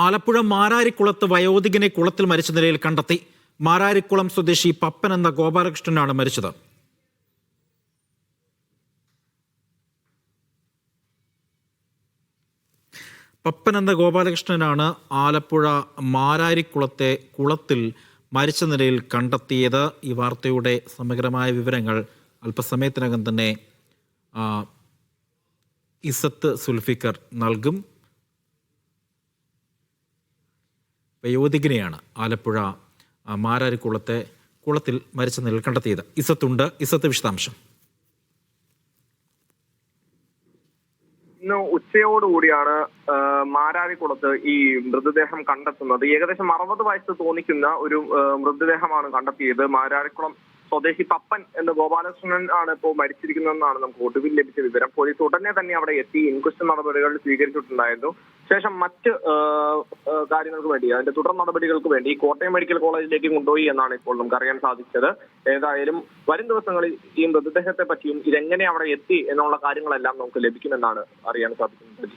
ആലപ്പുഴ മാരാരിക്കുളത്ത് വയോധികനെ കുളത്തിൽ മരിച്ച നിലയിൽ കണ്ടെത്തി. മാരാരിക്കുളം സ്വദേശി പപ്പൻ എന്ന ഗോപാലകൃഷ്ണനാണ് മരിച്ചത്. പപ്പൻ എന്ന ഗോപാലകൃഷ്ണനാണ് ആലപ്പുഴ മാരാരിക്കുളത്തെ കുളത്തിൽ മരിച്ച നിലയിൽ കണ്ടെത്തിയത്. ഈ വാർത്തയുടെ സമഗ്രമായ വിവരങ്ങൾ അല്പസമയത്തിനകം തന്നെ ഇസത്ത് സുൽഫിക്കർ നൽകും. വയോധികനെയാണ് ആലപ്പുഴ കുളത്തിൽ മരിച്ച നിലയിൽ കണ്ടെത്തിയത്. ഇസത്തുണ്ട്. ഇസത്ത്, വിശദാംശം. ഇന്ന് ഉച്ചയോടുകൂടിയാണ് മാരാരിക്കുളത്ത് ഈ മൃതദേഹം കണ്ടെത്തുന്നത്. ഏകദേശം 60 വയസ്സ് തോന്നിക്കുന്ന ഒരു മൃതദേഹമാണ് കണ്ടെത്തിയത്. മാരാരിക്കുളം സ്വദേശി പപ്പൻ എന്ന ഗോപാലകൃഷ്ണൻ ആണ് ഇപ്പോൾ മരിച്ചിരിക്കുന്നതെന്നാണ് നമുക്ക് ഒടുവിൽ ലഭിച്ച വിവരം. പോലീസ് ഉടനെ തന്നെ അവിടെ എത്തി ഇൻക്വസ്റ്റ് നടപടികൾ സ്വീകരിച്ചിട്ടുണ്ടായിരുന്നു. ശേഷം മറ്റ് കാര്യങ്ങൾക്ക് വേണ്ടി, അതിന്റെ തുടർ നടപടികൾക്ക് വേണ്ടി കോട്ടയം മെഡിക്കൽ കോളേജിലേക്ക് കൊണ്ടുപോയി എന്നാണ് ഇപ്പോൾ നമുക്ക് അറിയാൻ സാധിച്ചത്. ഏതായാലും വരും ദിവസങ്ങളിൽ ഈ മൃതദേഹത്തെ പറ്റിയും ഇതെങ്ങനെ അവിടെ എത്തി എന്നുള്ള കാര്യങ്ങളെല്ലാം നമുക്ക് ലഭിക്കുമെന്നാണ് അറിയാൻ സാധിക്കുന്നത്.